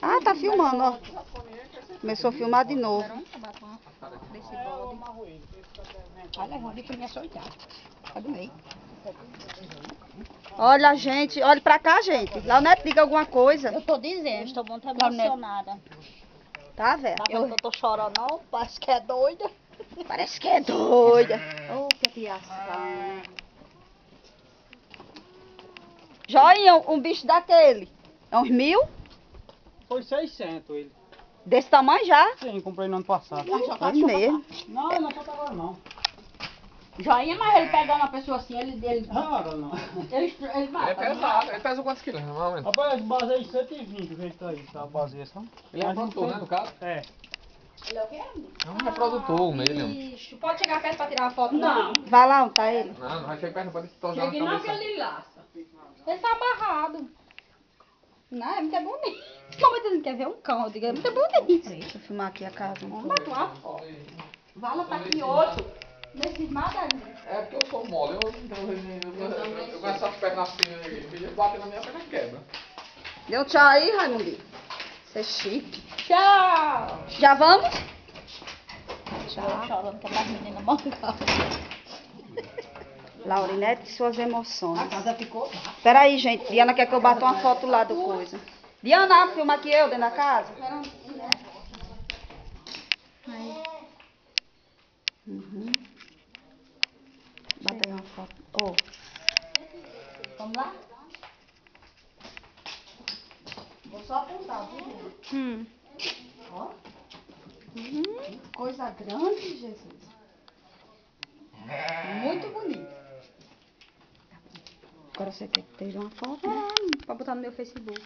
Ah, tá filmando, ó. Começou a filmar de novo. Olha, gente, olha pra cá, gente. Leonete, diga alguma coisa. Eu tô dizendo, estou muito emocionada. Tá, velho? Tá vendo que eu tô chorando, não? Parece que é doida. Parece que é doida. Oh, que criação. Joinha, um bicho daquele. É uns 1000? Foi 600 ele. Desse tamanho já? Sim, comprei no ano passado. É mesmo. Não, não só agora não. Joinha, mas ele pegando uma pessoa assim, ele Agora não. mata. É pesado, ele pesa quantos quilos, normalmente? Rapaz, base aí 120 o jeito tá aí, tá a base essa. Ele é reprodutor, né, no caso? É. Ele é o quê? É um reprodutor, o William. Ixi, pode chegar perto pra tirar uma foto? Não. Vai lá onde tá ele. Não, não vai chegar perto, não pode tosar na Chegue não que cabeça. ele laça. Ele tá amarrado. Não, é muito bonito. Como você não quer ver um cão? Eu digo, é muito bonito. Deixa eu filmar aqui a casa. Vamos bater uma foto. Vala tá aqui 8. Nesses nada ainda. É porque eu sou mole, eu com essas pernas assim, ele bate na minha perna e quebra. Deu tchau aí, Raimundo. Você é chique. Tchau. Já vamos? Tchau. Chorando que as meninas mancaram. Laurinete e suas emoções. A casa ficou. Peraí, gente. Diana quer que eu bata uma foto lá do coisa. Diana, filma aqui eu dentro da casa. Aí. Uhum. Bata aí uma foto. Oh. Vamos lá? Vou só apontar, viu? Ó. Coisa grande, Jesus. Muito bonito. Agora você quer que tire uma foto? Pra botar no meu Facebook.